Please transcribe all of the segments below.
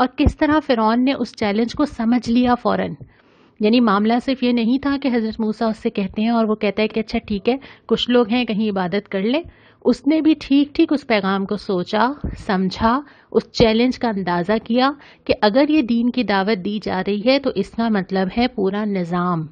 اور کس طرح فرعون نے اس چیلنج کو سمجھ لیا فوراً. یعنی معاملہ صرف یہ نہیں تھا کہ حضرت موسیٰ اس سے کہتے ہیں اور وہ کہتا ہے کہ اچھا ٹھیک ہے کچھ لوگ ہیں کہیں عبادت کر لیں. اس نے بھی ٹھیک ٹھیک اس پیغام کو سوچا، سمجھا، اس چیلنج کا اندازہ کیا کہ اگر یہ دین کی دعوت دی جا رہی ہے تو اس کا مطلب ہے پورا نظام،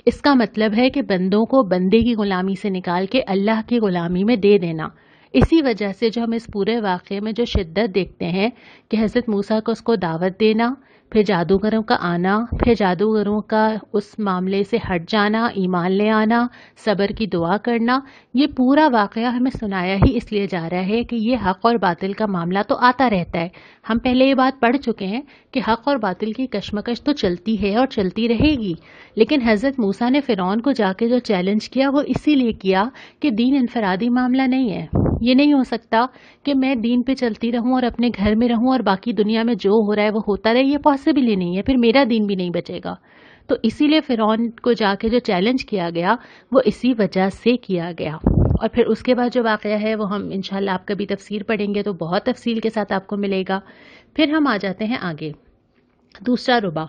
اس کا مطلب ہے کہ بندوں کو بندے کی غلامی سے نکال کے اللہ کی غلامی میں دے دینا. اسی وجہ سے جو ہم اس پورے واقعے میں جو شدت دیکھتے ہیں کہ حضرت موسیٰ کو اس کو دعوت دینا، پھر جادوگروں کا آنا، پھر جادوگروں کا اس معاملے سے ہٹ جانا، ایمان لے آنا، صبر کی دعا کرنا، یہ پورا واقعہ ہمیں سنایا ہی اس لیے جا رہا ہے کہ یہ حق اور باطل کا معاملہ تو آتا رہتا ہے. ہم پہلے یہ بات پڑھ چکے ہیں کہ حق اور باطل کی کشمکش تو چلتی ہے اور چلتی رہے گی، لیکن حضرت موسیٰ نے فرعون کو جا کے جو چیلنج کیا وہ اسی لیے کیا کہ دین انفرادی معاملہ نہیں ہے. یہ نہیں ہو سکتا کہ میں دین پہ چلتی رہوں اور اپنے گھر میں رہوں اور باقی دنیا میں جو ہو رہا ہے وہ ہوتا رہے، یہ پاسبل ہی نہیں ہے، پھر میرا دین بھی نہیں بچے گا. تو اسی لیے فرعون کو جا کے جو چیلنج کیا گیا وہ اسی وجہ سے کیا گیا. اور پھر اس کے بعد جو واقعہ ہے وہ ہم انشاءاللہ آپ کبھی تفسیر پڑھیں گے تو بہت تفصیل کے ساتھ آپ کو ملے گا. پھر ہم آ جاتے ہیں آگے. دوسرا ربع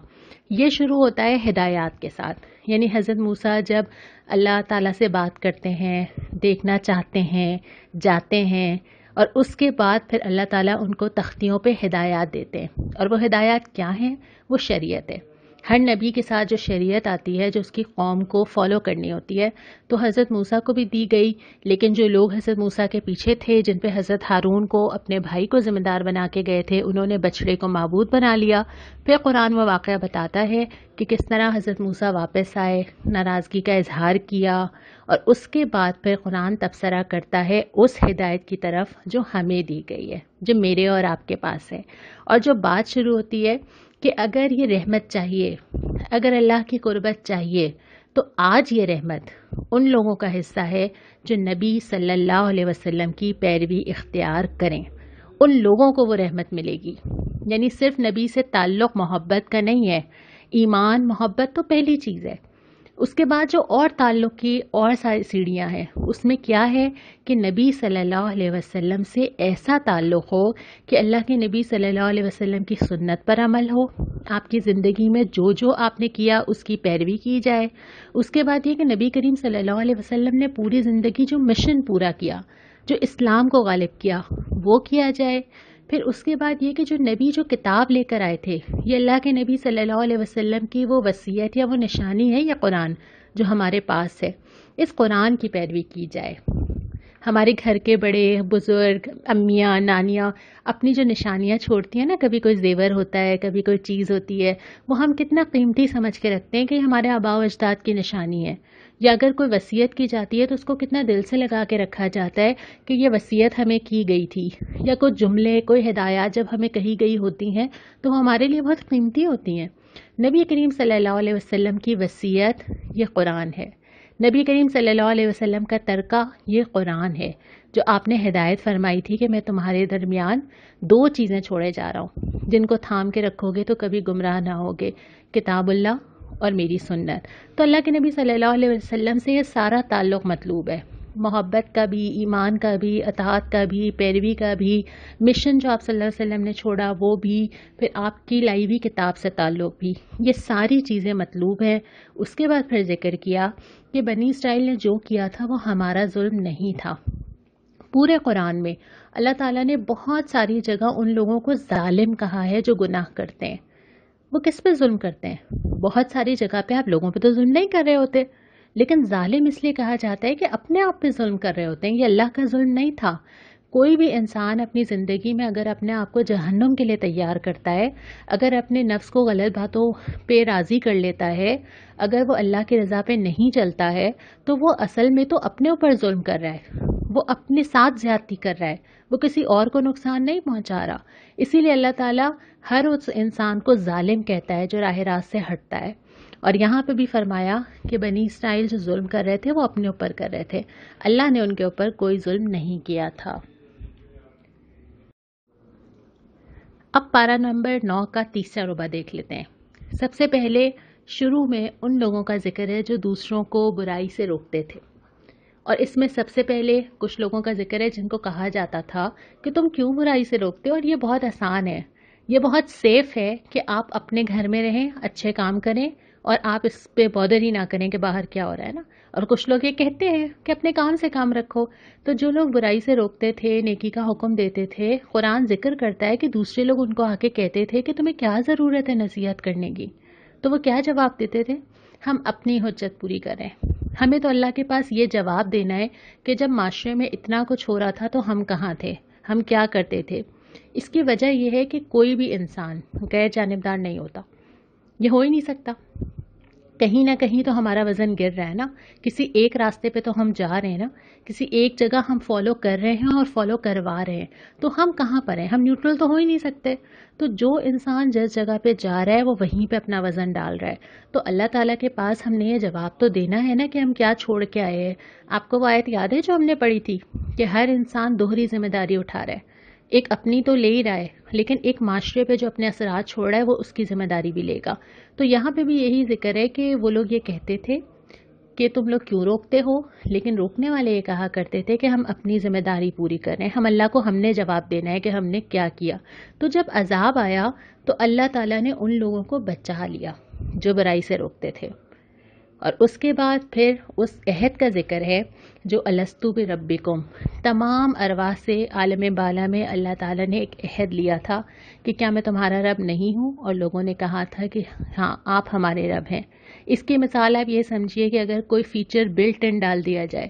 یہ شروع ہوتا ہے ہدایات کے ساتھ. یعنی حضرت موسیٰ جب اللہ تعالیٰ سے بات کرتے ہیں، دیکھنا چاہتے ہیں، جاتے ہیں، اور اس کے بعد پھر اللہ تعالیٰ ان کو تختیوں پہ ہدایات دیتے ہیں. اور وہ ہدایات کیا ہیں؟ وہ شریعت ہے. ہر نبی کے ساتھ جو شریعت آتی ہے جو اس کی قوم کو فالو کرنی ہوتی ہے تو حضرت موسیٰ کو بھی دی گئی، لیکن جو لوگ حضرت موسیٰ کے پیچھے تھے جن پہ حضرت ہارون کو اپنے بھائی کو ذمہ دار بنا کے گئے تھے، انہوں نے بچڑے کو معبود بنا لیا. پھر قرآن وہ واقعہ بتاتا ہے کہ کس طرح حضرت موسیٰ واپس آئے، ناراضگی کا اظہار کیا، اور اس کے بعد پھر قرآن تبصرہ کرتا ہے اس ہدایت کی طرف جو ہمیں دی گئی ہے، جو میرے اور آپ کے پاس ہے. اور جو بات شروع ہوتی ہے کہ اگر یہ رحمت چاہیے، اگر اللہ کی قربت چاہیے تو آج یہ رحمت ان لوگوں کا حصہ ہے جو نبی صلی اللہ علیہ وسلم کی پیروی اختیار کریں. ان لوگوں کو وہ رحمت ملے گی. یعنی صرف نبی سے تعلق محبت کا نہیں ہے، ایمان محبت تو پہلی چیز ہے، اس کے بعد جو اور تعلق کی اور ساری سیڑھیاں ہیں اس میں کیا ہے کہ نبی صلی اللہ علیہ وسلم سے ایسا تعلق ہو کہ اللہ کے نبی صلی اللہ علیہ وسلم کی سنت پر عمل ہو، آپ کی زندگی میں جو جو آپ نے کیا اس کی پیروی کی جائے. اس کے بعد یہ کہ نبی کریم صلی اللہ علیہ وسلم نے پوری زندگی جو مشن پورا کیا، جو اسلام کو غالب کیا، وہ کیا جائے. پھر اس کے بعد یہ کہ جو نبی جو کتاب لے کر آئے تھے، یہ اللہ کے نبی صلی اللہ علیہ وسلم کی وہ وصیت یا وہ نشانی ہے، یا قرآن جو ہمارے پاس ہے، اس قرآن کی پیروی کی جائے. ہمارے گھر کے بڑے بزرگ، امیاں، نانیاں اپنی جو نشانیاں چھوڑتی ہیں نا، کبھی کوئی زیور ہوتا ہے، کبھی کوئی چیز ہوتی ہے، وہ ہم کتنا قیمتی سمجھ کے رکھتے ہیں کہ یہ ہمارے آباء و اجداد کی نشانی ہے. یا اگر کوئی وصیت کی جاتی ہے تو اس کو کتنا دل سے لگا کے رکھا جاتا ہے کہ یہ وصیت ہمیں کی گئی تھی. یا کوئی جملے، کوئی ہدایات جب ہمیں کہی گئی ہوتی ہیں تو وہ ہمارے لیے بہت قیمتی ہوتی ہیں. نبی کریم صلی اللہ علیہ وسلم کی وصیت یہ قرآن ہے. نبی کریم صلی اللہ علیہ وسلم کا ترکہ یہ قرآن ہے، جو آپ نے ہدایت فرمائی تھی کہ میں تمہارے درمیان دو چیزیں چھوڑے جا رہا ہوں جن کو تھام کے رکھو گے تو کبھی گمراہ نہ ہوگے، کتاب اللہ اور میری سنت. تو اللہ کے نبی صلی اللہ علیہ وسلم سے یہ سارا تعلق مطلوب ہے، محبت کا بھی، ایمان کا بھی، اطاعت کا بھی، پیروی کا بھی، مشن جو آپ صلی اللہ علیہ وسلم نے چھوڑا وہ بھی، پھر آپ کی لائی ہوئی کتاب سے تعلق بھی، یہ ساری چیزیں مطلوب ہیں. اس کے بعد پھر ذکر کیا کہ بنی اسرائیل نے جو کیا تھا وہ ہمارا ظلم نہیں تھا. پورے قرآن میں اللہ تعالیٰ نے بہت ساری جگہ ان لوگوں کو ظالم کہا ہے جو گناہ کرتے ہیں. وہ کس پہ ظلم کرتے ہیں؟ بہت ساری جگہ پہ آپ لوگوں پہ تو ظلم نہیں کر رہے ہوتے، لیکن ظالم اس لیے کہا جاتا ہے کہ اپنے آپ پہ ظلم کر رہے ہوتے ہیں. یہ اللہ کا ظلم نہیں تھا. کوئی بھی انسان اپنی زندگی میں اگر اپنے آپ کو جہنم کے لیے تیار کرتا ہے، اگر اپنے نفس کو غلط باتوں پہ راضی کر لیتا ہے، اگر وہ اللہ کی رضا پہ نہیں چلتا ہے تو وہ اصل میں تو اپنے اوپر ظلم کر رہا ہے، وہ اپنے ساتھ زیادتی کر رہا ہے، وہ کسی اور کو نقصان نہیں پہنچا رہا. اسی لیے اللہ تعالیٰ ہر اس انسان کو ظالم کہتا ہے جو راہ راست سے ہٹتا ہے. اور یہاں پہ بھی فرمایا کہ بنی اسرائیل جو ظلم کر رہے تھے وہ اپنے اوپر کر رہے تھے، اللہ نے ان کے اوپر کوئی ظلم نہیں کیا تھا. اب پارہ نمبر 9 کا تیسرا ربع دیکھ لیتے ہیں. سب سے پہلے شروع میں ان لوگوں کا ذکر ہے جو دوسروں کو برائی سے روکتے تھے، اور اس میں سب سے پہلے کچھ لوگوں کا ذکر ہے جن کو کہا جاتا تھا کہ تم کیوں برائی سے روکتے ہو، اور یہ بہت آسان ہے، یہ بہت سیف ہے کہ آپ اپنے گھر میں رہیں، اچھے کام کریں اور آپ اس پہ بودر ہی نہ کریں کہ باہر کیا ہو رہا ہے نا. اور کچھ لوگ یہ کہتے ہیں کہ اپنے کام سے کام رکھو. تو جو لوگ برائی سے روکتے تھے، نیکی کا حکم دیتے تھے، قرآن ذکر کرتا ہے کہ دوسرے لوگ ان کو آ کے کہتے تھے کہ تمہیں کیا ضرورت ہے نصیحت کرنے کی، تو وہ کیا جواب دیتے تھے؟ ہم اپنی حجت پوری کریں. ہمیں تو اللہ کے پاس یہ جواب دینا ہے کہ جب معاشرے میں اتنا کچھ ہو رہا تھا تو ہم کہاں تھے، ہم کیا کرتے تھے. اس کی وجہ یہ ہے کہ کوئی بھی انسان غیر جانبدار نہیں ہوتا، یہ ہو ہی نہیں سکتا. کہیں نہ کہیں تو ہمارا وزن گر رہا ہے نا، کسی ایک راستے پہ تو ہم جا رہے ہیں نا، کسی ایک جگہ ہم فالو کر رہے ہیں اور فالو کروا رہے ہیں. تو ہم کہاں پر ہیں؟ ہم نیوٹرل تو ہو ہی نہیں سکتے. تو جو انسان جس جگہ پہ جا رہا ہے وہ وہیں پہ اپنا وزن ڈال رہا ہے. تو اللہ تعالیٰ کے پاس ہم نے یہ جواب تو دینا ہے نا کہ ہم کیا چھوڑ کے آئے ہیں. آپ کو وہ آیت یاد ہے جو ہم نے پڑھی تھی کہ ہر انسان دوہری ذمہ داری اٹھا رہا ہے. ایک اپنی تو لے ہی رہا ہے، لیکن ایک معاشرے پہ جو اپنے اثرات چھوڑ رہا ہے وہ اس کی ذمہ داری بھی لے گا. تو یہاں پہ بھی یہی ذکر ہے کہ وہ لوگ یہ کہتے تھے کہ تم لوگ کیوں روکتے ہو، لیکن روکنے والے یہ کہا کرتے تھے کہ ہم اپنی ذمہ داری پوری کر رہے ہیں، ہم اللہ کو ہم نے جواب دینا ہے کہ ہم نے کیا کیا. تو جب عذاب آیا تو اللہ تعالیٰ نے ان لوگوں کو بچا لیا جو برائی سے روکتے تھے. اور اس کے بعد پھر اس عہد کا ذکر ہے جو الستو بربکم، تمام ارواح سے عالم بالا میں اللہ تعالیٰ نے ایک عہد لیا تھا کہ کیا میں تمہارا رب نہیں ہوں، اور لوگوں نے کہا تھا کہ ہاں آپ ہمارے رب ہیں. اس کی مثال آپ یہ سمجھیے کہ اگر کوئی فیچر بلٹ ان ڈال دیا جائے،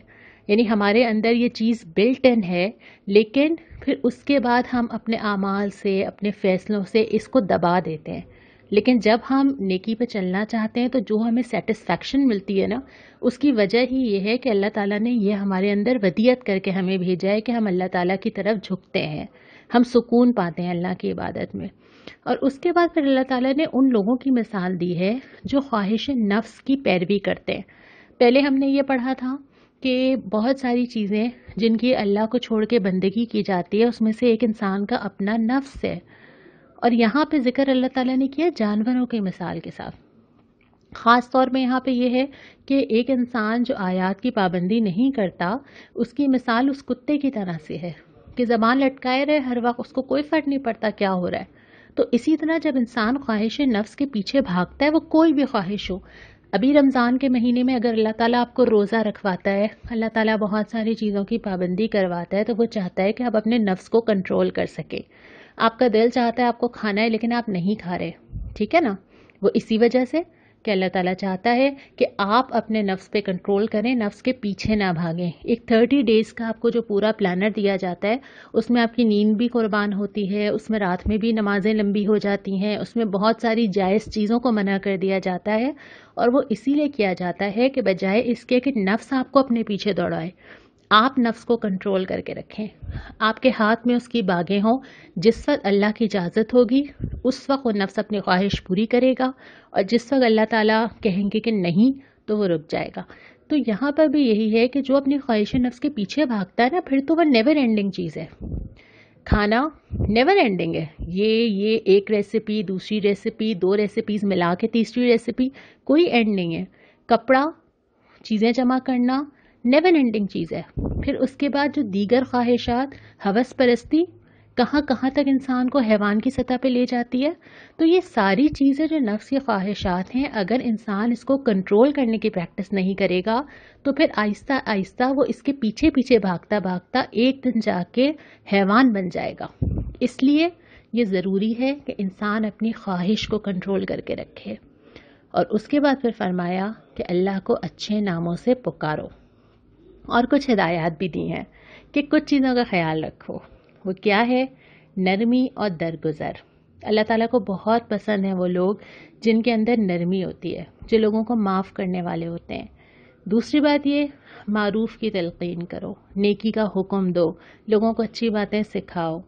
یعنی ہمارے اندر یہ چیز بلٹ ان ہے، لیکن پھر اس کے بعد ہم اپنے اعمال سے، اپنے فیصلوں سے اس کو دبا دیتے ہیں. لیکن جب ہم نیکی پہ چلنا چاہتے ہیں تو جو ہمیں سیٹسفیکشن ملتی ہے نا، اس کی وجہ ہی یہ ہے کہ اللہ تعالیٰ نے یہ ہمارے اندر ودیت کر کے ہمیں بھیجا ہے کہ ہم اللہ تعالیٰ کی طرف جھکتے ہیں، ہم سکون پاتے ہیں اللہ کی عبادت میں. اور اس کے بعد پھر اللہ تعالیٰ نے ان لوگوں کی مثال دی ہے جو خواہش نفس کی پیروی کرتے ہیں. پہلے ہم نے یہ پڑھا تھا کہ بہت ساری چیزیں جن کی اللہ کو چھوڑ کے بندگی کی جاتی ہے، اس میں سے ایک انسان کا اپنا نفس ہے. اور یہاں پہ ذکر اللہ تعالیٰ نے کیا جانوروں کی مثال کے ساتھ. خاص طور میں یہاں پہ یہ ہے کہ ایک انسان جو آیات کی پابندی نہیں کرتا، اس کی مثال اس کتے کی طرح سے ہے کہ زبان لٹکائے رہے ہر وقت، اس کو کوئی فرق نہیں پڑتا کیا ہو رہا ہے. تو اسی طرح جب انسان خواہش نفس کے پیچھے بھاگتا ہے، وہ کوئی بھی خواہش ہو. ابھی رمضان کے مہینے میں اگر اللہ تعالیٰ آپ کو روزہ رکھواتا ہے، اللہ تعالیٰ بہت ساری چیزوں کی پابندی کرواتا ہے، تو وہ چاہتا ہے کہ آپ اپنے نفس کو کنٹرول کر سکیں. آپ کا دل چاہتا ہے آپ کو کھانا ہے لیکن آپ نہیں کھا رہے، ٹھیک ہے نا، وہ اسی وجہ سے کہ اللہ تعالیٰ چاہتا ہے کہ آپ اپنے نفس پہ کنٹرول کریں، نفس کے پیچھے نہ بھاگیں. ایک 30 ڈیز کا آپ کو جو پورا پلانر دیا جاتا ہے، اس میں آپ کی نیند بھی قربان ہوتی ہے، اس میں رات میں بھی نمازیں لمبی ہو جاتی ہیں، اس میں بہت ساری جائز چیزوں کو منع کر دیا جاتا ہے. اور وہ اسی لیے کیا جاتا ہے کہ بجائے اس کے کہ نفس آپ کو اپنے پیچھے دوڑائے، آپ نفس کو کنٹرول کر کے رکھیں. آپ کے ہاتھ میں اس کی باغیں ہوں. جس وقت اللہ کی اجازت ہوگی اس وقت وہ نفس اپنی خواہش پوری کرے گا، اور جس وقت اللہ تعالیٰ کہیں گے کہ نہیں تو وہ رک جائے گا. تو یہاں پر بھی یہی ہے کہ جو اپنی خواہش نفس کے پیچھے بھاگتا ہے نا، پھر تو وہ نیور اینڈنگ چیز ہے. کھانا نیور اینڈنگ ہے، یہ ایک ریسیپی، دوسری ریسیپی، 2 ریسیپیز ملا کے تیسری ریسیپی، کوئی اینڈ نہیں ہے. کپڑا، چیزیں جمع کرنا، نیور اینڈنگ چیز ہے. پھر اس کے بعد جو دیگر خواہشات، ہوس پرستی، کہاں کہاں تک انسان کو حیوان کی سطح پہ لے جاتی ہے. تو یہ ساری چیزیں جو نفس کی خواہشات ہیں، اگر انسان اس کو کنٹرول کرنے کی پریکٹس نہیں کرے گا تو پھر آہستہ آہستہ وہ اس کے پیچھے پیچھے بھاگتا بھاگتا ایک دن جا کے حیوان بن جائے گا. اس لیے یہ ضروری ہے کہ انسان اپنی خواہش کو کنٹرول کر کے رکھے. اور اس کے بعد پھر فرمایا کہ اللہ کو اچھے ناموں سے پکارو، اور کچھ ہدایات بھی دی ہیں کہ کچھ چیزوں کا خیال رکھو. وہ کیا ہے؟ نرمی اور درگزر. اللہ تعالیٰ کو بہت پسند ہیں وہ لوگ جن کے اندر نرمی ہوتی ہے، جو لوگوں کو معاف کرنے والے ہوتے ہیں. دوسری بات یہ، معروف کی تلقین کرو، نیکی کا حکم دو، لوگوں کو اچھی باتیں سکھاؤ.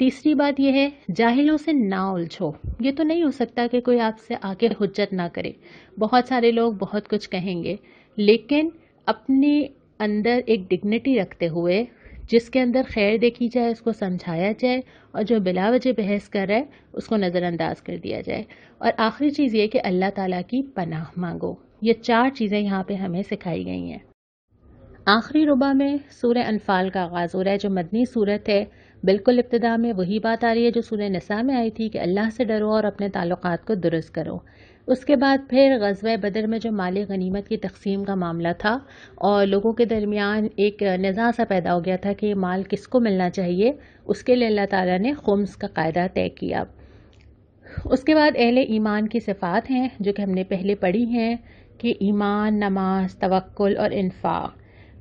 تیسری بات یہ ہے، جاہلوں سے نہ الجھو. یہ تو نہیں ہو سکتا کہ کوئی آپ سے آ کے حجت نہ کرے. بہت سارے لوگ بہت کچھ کہیں گے، لیکن اپنے اندر ایک ڈگنیٹی رکھتے ہوئے جس کے اندر خیر دیکھی جائے اس کو سمجھایا جائے، اور جو بلا وجہ بحث کر رہا ہے اس کو نظر انداز کر دیا جائے. اور آخری چیز یہ کہ اللہ تعالیٰ کی پناہ مانگو. یہ 4 چیزیں یہاں پہ ہمیں سکھائی گئی ہیں. آخری ربع میں سورہ انفال کا آغاز ہو رہا ہے جو مدنی صورت ہے. بالکل ابتدا میں وہی بات آ رہی ہے جو سورہ نساء میں آئی تھی کہ اللہ سے ڈرو اور اپنے تعلقات کو درست کرو۔ اس کے بعد پھر غزوہ بدر میں جو مال غنیمت کی تقسیم کا معاملہ تھا اور لوگوں کے درمیان ایک نزاع سا پیدا ہو گیا تھا کہ مال کس کو ملنا چاہیے، اس کے لیے اللہ تعالیٰ نے خمس کا قاعدہ طے کیا۔ اس کے بعد اہل ایمان کی صفات ہیں جو کہ ہم نے پہلے پڑھی ہیں کہ ایمان، نماز، توکل اور انفاق۔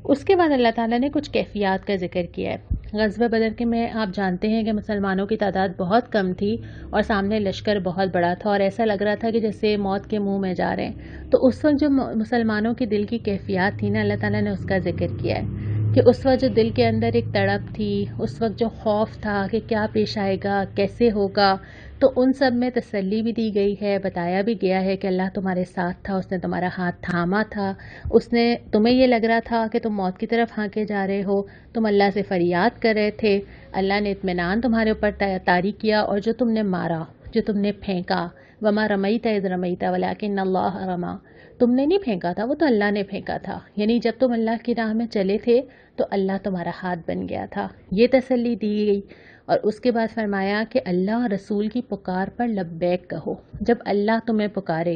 اس کے بعد اللہ تعالیٰ نے کچھ کیفیات کا ذکر کیا ہے۔ غزوہ بدر کے میں آپ جانتے ہیں کہ مسلمانوں کی تعداد بہت کم تھی اور سامنے لشکر بہت بڑا تھا اور ایسا لگ رہا تھا کہ جیسے موت کے منہ میں جا رہے ہیں۔ تو اس وقت جو مسلمانوں کی دل کی کیفیات تھی نا، اللہ تعالیٰ نے اس کا ذکر کیا ہے کہ اس وقت جو دل کے اندر ایک تڑپ تھی، اس وقت جو خوف تھا کہ کیا پیش آئے گا، کیسے ہوگا، تو ان سب میں تسلی بھی دی گئی ہے، بتایا بھی گیا ہے کہ اللہ تمہارے ساتھ تھا، اس نے تمہارا ہاتھ تھاما تھا، اس نے تمہیں یہ لگ رہا تھا کہ تم موت کی طرف ہانکے جا رہے ہو، تم اللہ سے فریاد کر رہے تھے، اللہ نے اطمینان تمہارے اوپر طاری کیا، اور جو تم نے مارا، جو تم نے پھینکا، وما رمیت اذ رمیت ولکن اللہ رمی، تم نے نہیں پھینکا تھا، وہ تو اللہ نے پھینکا تھا، یعنی جب تم اللہ کی راہ میں چلے تھے تو اللہ تمہارا ہاتھ بن گیا تھا، یہ تسلی دی گئی۔ اور اس کے بعد فرمایا کہ اللہ رسول کی پکار پر لبیک کہو، جب اللہ تمہیں پکارے،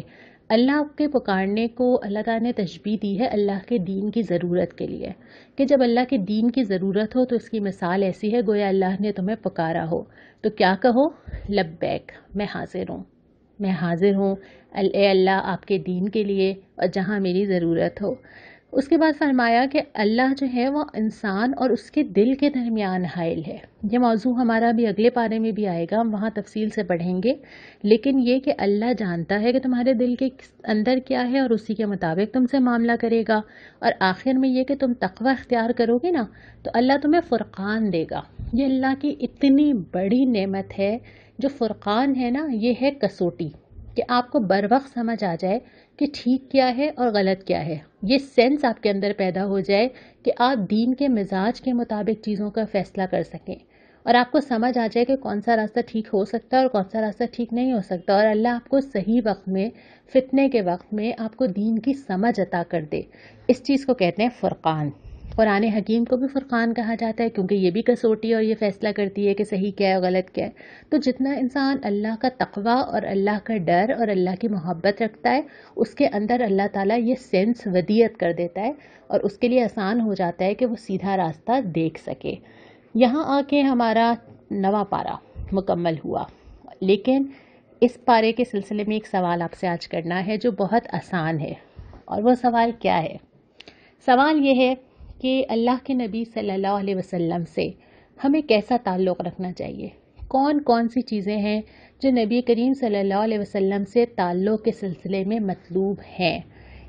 اللہ کے پکارنے کو اللہ تعالیٰ نے تشبیہ دی ہے اللہ کے دین کی ضرورت کے لیے، کہ جب اللہ کے دین کی ضرورت ہو تو اس کی مثال ایسی ہے گویا اللہ نے تمہیں پکارا ہو، تو کیا کہو؟ لبیک، میں حاضر ہوں، میں حاضر ہوں اے اللہ آپ کے دین کے لیے اور جہاں میری ضرورت ہو۔ اس کے بعد فرمایا کہ اللہ جو ہے وہ انسان اور اس کے دل کے درمیان حائل ہے۔ یہ موضوع ہمارا بھی اگلے پارے میں بھی آئے گا، ہم وہاں تفصیل سے پڑھیں گے، لیکن یہ کہ اللہ جانتا ہے کہ تمہارے دل کے اندر کیا ہے اور اسی کے مطابق تم سے معاملہ کرے گا، اور آخر میں یہ کہ تم تقوی اختیار کرو گے نا تو اللہ تمہیں فرقان دے گا۔ یہ اللہ کی اتنی بڑی نعمت ہے، جو فرقان ہے نا، یہ ہے کسوٹی، کہ آپ کو بر وقت سمجھ آ جائے کہ ٹھیک کیا ہے اور غلط کیا ہے، یہ سینس آپ کے اندر پیدا ہو جائے کہ آپ دین کے مزاج کے مطابق چیزوں کا فیصلہ کر سکیں، اور آپ کو سمجھ آ جائے کہ کون سا راستہ ٹھیک ہو سکتا ہے اور کون سا راستہ ٹھیک نہیں ہو سکتا، اور اللہ آپ کو صحیح وقت میں، فتنے کے وقت میں آپ کو دین کی سمجھ عطا کر دے۔ اس چیز کو کہتے ہیں فرقان۔ قرآن حکیم کو بھی فرقان کہا جاتا ہے کیونکہ یہ بھی کسوٹی اور یہ فیصلہ کرتی ہے کہ صحیح کیا ہے اور غلط کیا ہے۔ تو جتنا انسان اللہ کا تقوی اور اللہ کا ڈر اور اللہ کی محبت رکھتا ہے، اس کے اندر اللہ تعالیٰ یہ سینس ودیت کر دیتا ہے اور اس کے لیے آسان ہو جاتا ہے کہ وہ سیدھا راستہ دیکھ سکے۔ یہاں آ کے ہمارا 9واں پارہ مکمل ہوا، لیکن اس پارے کے سلسلے میں ایک سوال آپ سے آج کرنا ہے جو بہت آسان ہے، اور وہ سوال کیا ہے؟ سوال یہ ہے کہ اللہ کے نبی صلی اللہ علیہ وسلم سے ہمیں کیسا تعلق رکھنا چاہیے؟ کون کون سی چیزیں ہیں جو نبی کریم صلی اللہ علیہ وسلم سے تعلق کے سلسلے میں مطلوب ہیں؟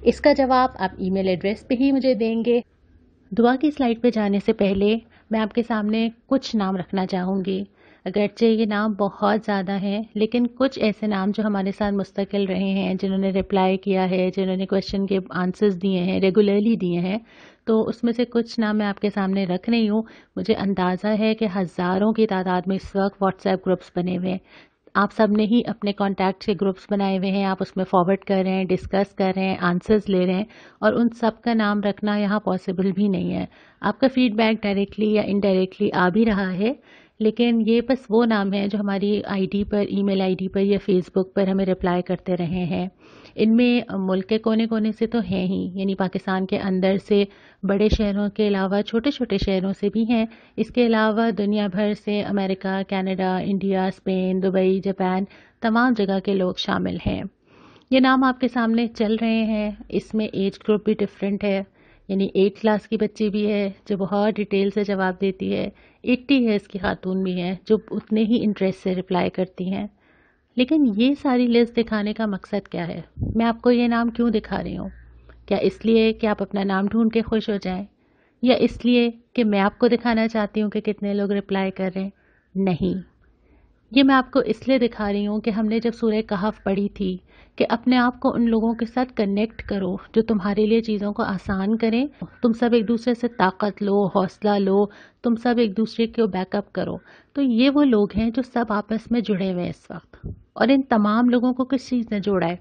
اس کا جواب آپ ای میل ایڈریس پہ ہی مجھے دیں گے۔ دعا کی سلائیڈ پہ جانے سے پہلے میں آپ کے سامنے کچھ نام رکھنا چاہوں گی، اگرچہ یہ نام بہت زیادہ ہیں، لیکن کچھ ایسے نام جو ہمارے ساتھ مستقل رہے ہیں، جنہوں نے رپلائی کیا ہے، جنہوں نے کویشچن کے آنسرز دیے ہیں، ریگولرلی دیے ہیں، تو اس میں سے کچھ نام میں آپ کے سامنے رکھ رہی ہوں۔ مجھے اندازہ ہے کہ ہزاروں کی تعداد میں اس وقت واٹس ایپ گروپس بنے ہوئے ہیں، آپ سب نے ہی اپنے کانٹیکٹ کے گروپس بنائے ہوئے ہیں، آپ اس میں فارورڈ کر رہے ہیں، ڈسکس کر رہے ہیں، آنسرز لے رہے ہیں، اور ان سب کا نام رکھنا یہاں پاسبل بھی نہیں ہے۔ آپ کا فیڈ بیک ڈائریکٹلی یا انڈائریکٹلی آ بھی رہا ہے، لیکن یہ بس وہ نام ہیں جو ہماری I D per, E mile I D پر یا فیس بک پر ہمیں رپلائی کرتے رہے ہیں۔ ان میں ملک کے کونے کونے سے تو ہیں ہی، یعنی پاکستان کے اندر سے، بڑے شہروں کے علاوہ چھوٹے چھوٹے شہروں سے بھی ہیں، اس کے علاوہ دنیا بھر سے America, Canada, India, Spain, Dubai, Japan, تمام جگہ کے لوگ شامل ہیں۔ یہ نام آپ کے سامنے چل رہے ہیں، اس میں ایج گروپ بھی ڈیفرنٹ ہے، یعنی 8 کلاس کی بچی بھی ہے جو بہت ڈیٹیل سے جواب دیتی ہے، 80 ایئرس کی خاتون بھی ہیں جو اتنے ہی انٹرسٹ سے رپلائی کرتی ہیں۔ لیکن یہ ساری لسٹ دکھانے کا مقصد کیا ہے؟ میں آپ کو یہ نام کیوں دکھا رہی ہوں؟ کیا اس لیے کہ آپ اپنا نام ڈھونڈ کے خوش ہو جائیں، یا اس لیے کہ میں آپ کو دکھانا چاہتی ہوں کہ کتنے لوگ رپلائی کر رہے ہیں؟ نہیں، یہ میں آپ کو اس لیے دکھا رہی ہوں کہ ہم نے جب سورہ کہف پڑھی تھی کہ اپنے آپ کو ان لوگوں کے ساتھ کنیکٹ کرو جو تمہارے لیے چیزوں کو آسان کریں، تم سب ایک دوسرے سے طاقت لو، حوصلہ لو، تم سب ایک دوسرے کو بیک اپ کرو، تو یہ وہ لوگ ہیں جو سب آپس میں جڑے ہوئے ہیں اس وقت۔ اور ان تمام لوگوں کو کس چیز نے جوڑا ہے؟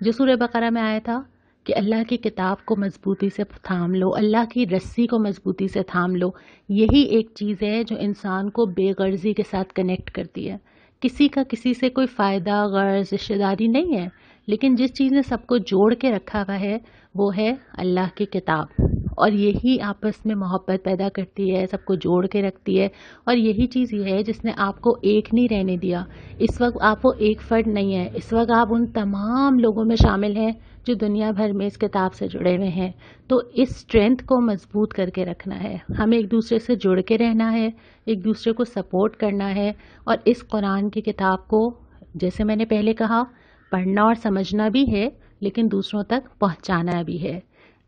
جو سورہ بقرہ میں آیا تھا کہ اللہ کی کتاب کو مضبوطی سے تھام لو، اللہ کی رسی کو مضبوطی سے تھام لو. یہی ایک چیز ہے جو انسان کو بے غرضی کے ساتھ کنیکٹ کرتی ہے. کسی کا کسی سے کوئی فائدہ، غرض، رشتہ داری نہیں ہے، لیکن جس چیز نے سب کو جوڑ کے رکھا ہوا ہے وہ ہے اللہ کی کتاب. اور یہی آپس میں محبت پیدا کرتی ہے، سب کو جوڑ کے رکھتی ہے. اور یہی چیز یہ ہے جس نے آپ کو ایک نہیں رہنے دیا. اس وقت آپ وہ ایک فرد نہیں ہے، اس وقت آپ ان تمام لوگوں میں شامل ہیں جو دنیا بھر میں اس کتاب سے جڑے ہوئے ہیں. تو اس اسٹرینتھ کو مضبوط کر کے رکھنا ہے، ہمیں ایک دوسرے سے جڑ کے رہنا ہے، ایک دوسرے کو سپورٹ کرنا ہے. اور اس قرآن کی کتاب کو، جیسے میں نے پہلے کہا، پڑھنا اور سمجھنا بھی ہے لیکن دوسروں تک پہنچانا بھی ہے.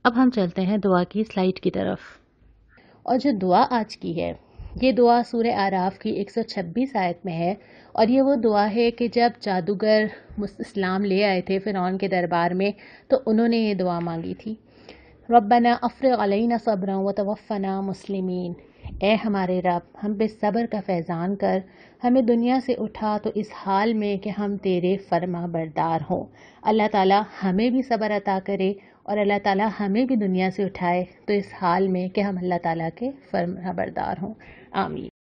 اب ہم چلتے ہیں دعا کی سلائیڈ کی طرف. اور جو دعا آج کی ہے، یہ دعا سورہ اعراف کی 126 آیت میں ہے. اور یہ وہ دعا ہے کہ جب جادوگر اسلام لے آئے تھے فرعون کے دربار میں تو انہوں نے یہ دعا مانگی تھی، ربنا افرغ علینا صبرا وتوفنا مسلمین. اے ہمارے رب، ہم پہ صبر کا فیضان کر، ہمیں دنیا سے اٹھا تو اس حال میں کہ ہم تیرے فرما بردار ہوں. اللہ تعالیٰ ہمیں بھی صبر عطا کرے اور اللہ تعالیٰ ہمیں بھی دنیا سے اٹھائے تو اس حال میں کہ ہم اللہ تعالیٰ کے فرما بردار ہوں. آمین.